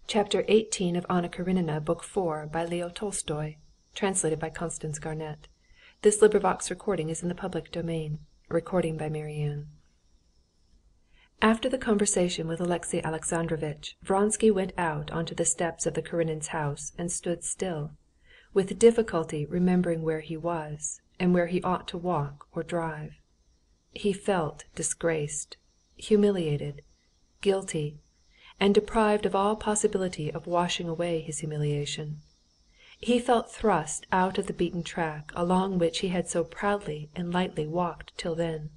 Chapter 18 of Anna Karenina, Book 4, by Leo Tolstoy, translated by Constance Garnett. This recording is in the public domain. After the conversation with Alexey Alexandrovitch, Vronsky went out onto the steps of the Karenins' house and stood still, with difficulty remembering where he was, and where he ought to walk or drive. He felt disgraced, humiliated, guilty, and deprived of all possibility of washing away his humiliation. He felt thrust out of the beaten track along which he had so proudly and lightly walked till then.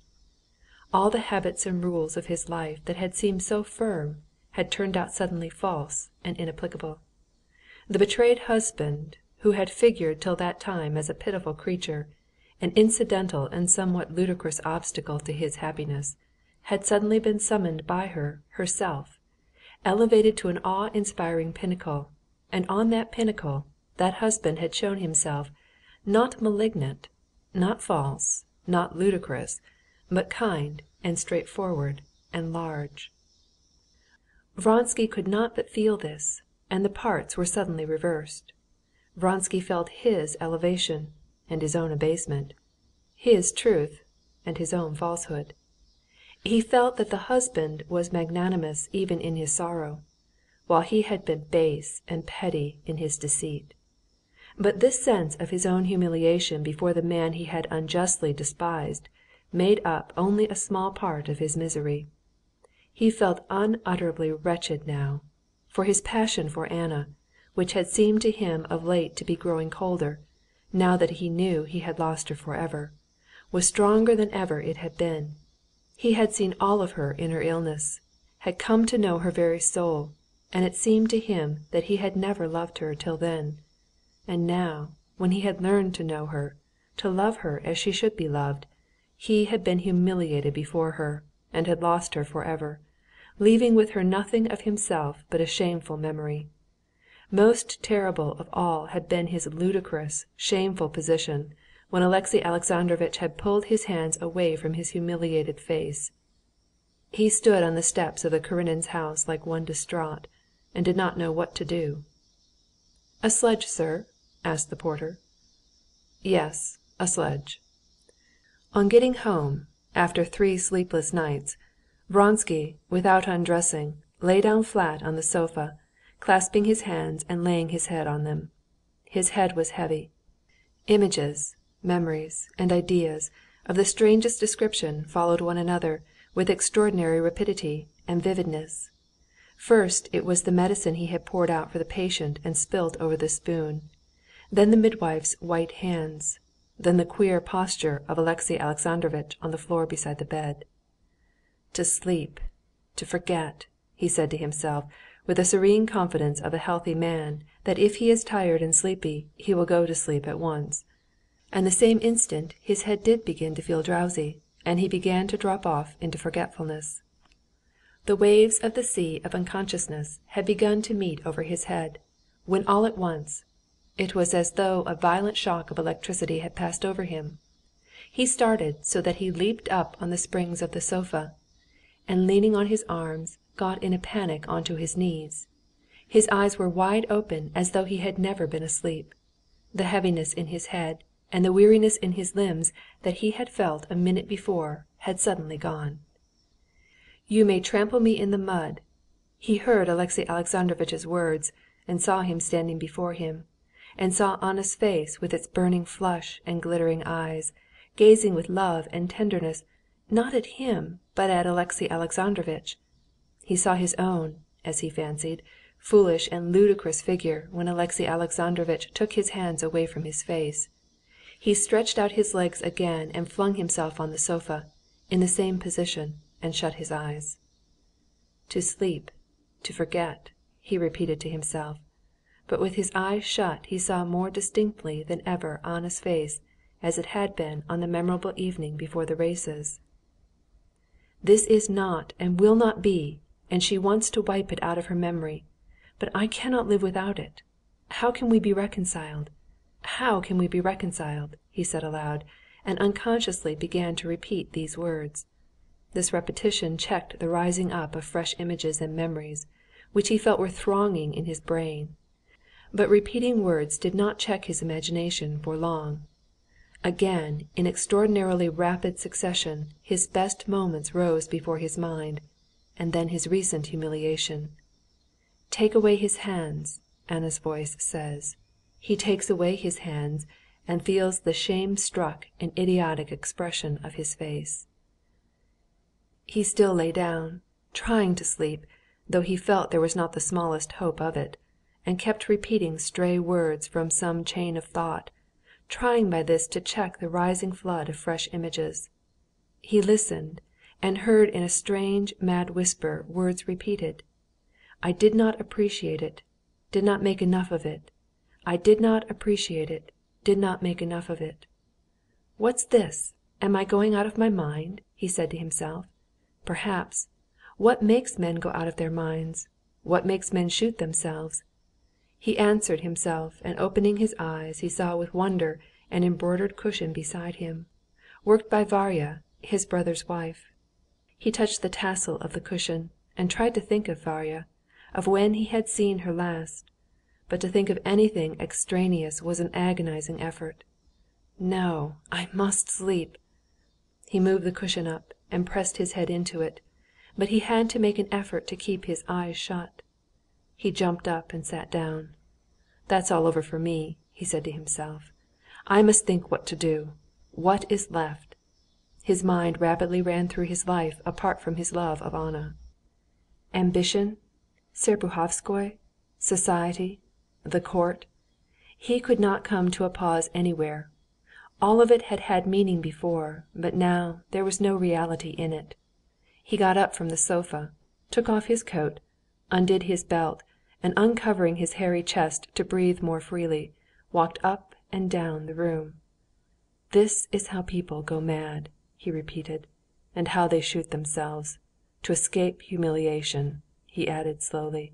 All the habits and rules of his life that had seemed so firm had turned out suddenly false and inapplicable. The betrayed husband, who had figured till that time as a pitiful creature, an incidental and somewhat ludicrous obstacle to his happiness, had suddenly been summoned by her herself, elevated to an awe-inspiring pinnacle, and on that pinnacle that husband had shown himself not malignant, not false, not ludicrous, but kind and straightforward and large. Vronsky could not but feel this, and the parts were suddenly reversed. Vronsky felt his elevation and his own abasement, his truth and his own falsehood. He felt that the husband was magnanimous even in his sorrow, while he had been base and petty in his deceit. But this sense of his own humiliation before the man he had unjustly despised made up only a small part of his misery. He felt unutterably wretched now, for his passion for Anna, which had seemed to him of late to be growing colder, now that he knew he had lost her forever, was stronger than ever it had been. He had seen all of her in her illness, had come to know her very soul, and it seemed to him that he had never loved her till then. And now, when he had learned to know her, to love her as she should be loved, he had been humiliated before her, and had lost her forever, leaving with her nothing of himself but a shameful memory. Most terrible of all had been his ludicrous, shameful position when Alexey Alexandrovitch had pulled his hands away from his humiliated face. He stood on the steps of the Karenins' house like one distraught, and did not know what to do. "A sledge, sir?" asked the porter. "Yes, a sledge." On getting home, after 3 sleepless nights, Vronsky, without undressing, lay down flat on the sofa, clasping his hands and laying his head on them. His head was heavy. Images, memories, and ideas of the strangest description followed one another with extraordinary rapidity and vividness. First it was the medicine he had poured out for the patient and spilt over the spoon, then the midwife's white hands, then the queer posture of Alexey Alexandrovitch on the floor beside the bed. "To sleep, to forget," he said to himself, with the serene confidence of a healthy man that if he is tired and sleepy he will go to sleep at once. And the same instant his head did begin to feel drowsy, and he began to drop off into forgetfulness. The waves of the sea of unconsciousness had begun to meet over his head, when all at once it was as though a violent shock of electricity had passed over him. He started so that he leaped up on the springs of the sofa, and leaning on his arms, got in a panic onto his knees. His eyes were wide open as though he had never been asleep. The heaviness in his head and the weariness in his limbs that he had felt a minute before had suddenly gone. "You may trample me in the mud." He heard Alexey Alexandrovitch's words, and saw him standing before him, and saw Anna's face with its burning flush and glittering eyes, gazing with love and tenderness, not at him, but at Alexey Alexandrovitch. He saw his own, as he fancied, foolish and ludicrous figure when Alexey Alexandrovitch took his hands away from his face. He stretched out his legs again and flung himself on the sofa, in the same position, and shut his eyes. "To sleep, to forget," he repeated to himself, but with his eyes shut he saw more distinctly than ever Anna's face as it had been on the memorable evening before the races. "This is not and will not be, and she wants to wipe it out of her memory, but I cannot live without it. How can we be reconciled? How can we be reconciled?" he said aloud, and unconsciously began to repeat these words. This repetition checked the rising up of fresh images and memories, which he felt were thronging in his brain. But repeating words did not check his imagination for long. Again, in extraordinarily rapid succession, his best moments rose before his mind, and then his recent humiliation. "Take away his hands," Anna's voice says. He takes away his hands, and feels the shame-struck and idiotic expression of his face. He still lay down, trying to sleep, though he felt there was not the smallest hope of it, and kept repeating stray words from some chain of thought, trying by this to check the rising flood of fresh images. He listened, and heard in a strange, mad whisper words repeated. "I did not appreciate it, did not make enough of it. I did not appreciate it, did not make enough of it." "What's this? Am I going out of my mind?" he said to himself. "Perhaps. What makes men go out of their minds? What makes men shoot themselves?" He answered himself, and opening his eyes, he saw with wonder an embroidered cushion beside him, worked by Varya, his brother's wife. He touched the tassel of the cushion, and tried to think of Varya, of when he had seen her last, but to think of anything extraneous was an agonizing effort. "No, I must sleep." He moved the cushion up, and pressed his head into it, but he had to make an effort to keep his eyes shut. He jumped up and sat down. "That's all over for me," he said to himself. "I must think what to do. What is left?" His mind rapidly ran through his life apart from his love of Anna. Ambition, Serpuhovskoy, society, the court. He could not come to a pause anywhere. All of it had had meaning before, but now there was no reality in it. He got up from the sofa, took off his coat, undid his belt, and uncovering his hairy chest to breathe more freely, walked up and down the room. "This is how people go mad," he repeated, "and how they shoot themselves. To escape humiliation," he added slowly.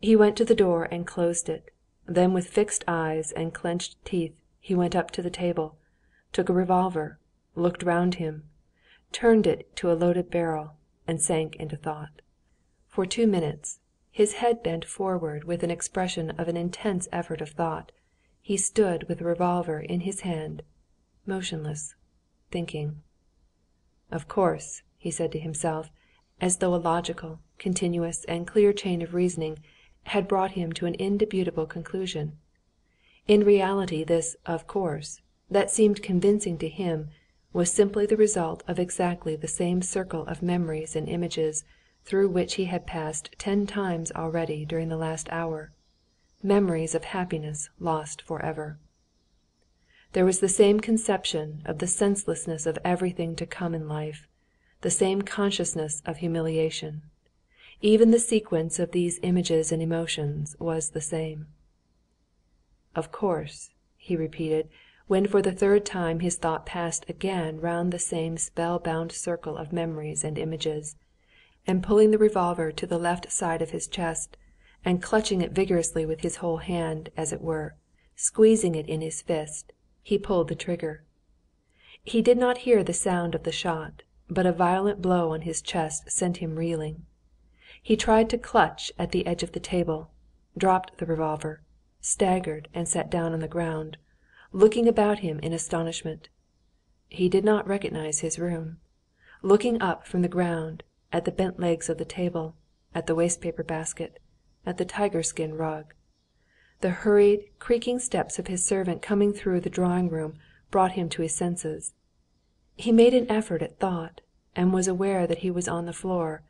He went to the door and closed it. Then with fixed eyes and clenched teeth he went up to the table, took a revolver, looked round him, turned it to a loaded barrel, and sank into thought. For 2 minutes, his head bent forward with an expression of an intense effort of thought, he stood with the revolver in his hand, motionless, thinking. "Of course," he said to himself, as though a logical, continuous, and clear chain of reasoning had brought him to an indubitable conclusion. In reality this "of course," that seemed convincing to him, was simply the result of exactly the same circle of memories and images through which he had passed 10 times already during the last hour, memories of happiness lost forever. There was the same conception of the senselessness of everything to come in life, the same consciousness of humiliation. Even the sequence of these images and emotions was the same. "Of course," he repeated, when for the 3rd time his thought passed again round the same spell-bound circle of memories and images, and pulling the revolver to the left side of his chest, and clutching it vigorously with his whole hand, as it were, squeezing it in his fist, he pulled the trigger. He did not hear the sound of the shot, but a violent blow on his chest sent him reeling. He tried to clutch at the edge of the table, dropped the revolver, staggered and sat down on the ground, looking about him in astonishment. He did not recognize his room. Looking up from the ground, at the bent legs of the table, at the waste-paper basket, at the tiger-skin rug. The hurried, creaking steps of his servant coming through the drawing-room brought him to his senses. He made an effort at thought, and was aware that he was on the floor,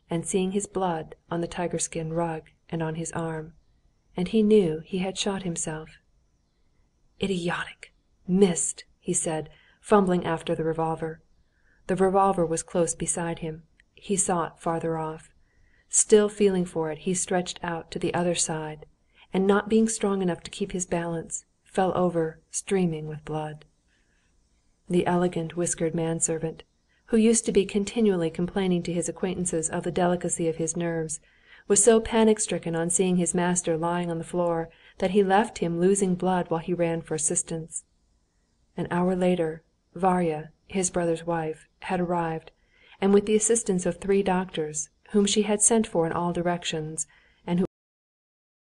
and seeing his blood on the tiger-skin rug and on his arm, and he knew he had shot himself. "Idiotic! Missed!" he said, fumbling after the revolver. The revolver was close beside him. He saw it farther off. Still feeling for it, he stretched out to the other side, and not being strong enough to keep his balance, fell over, streaming with blood. The elegant whiskered manservant, who used to be continually complaining to his acquaintances of the delicacy of his nerves, was so panic-stricken on seeing his master lying on the floor that he left him losing blood while he ran for assistance. An hour later, Varya, his brother's wife, had arrived, and with the assistance of 3 doctors, whom she had sent for in all directions,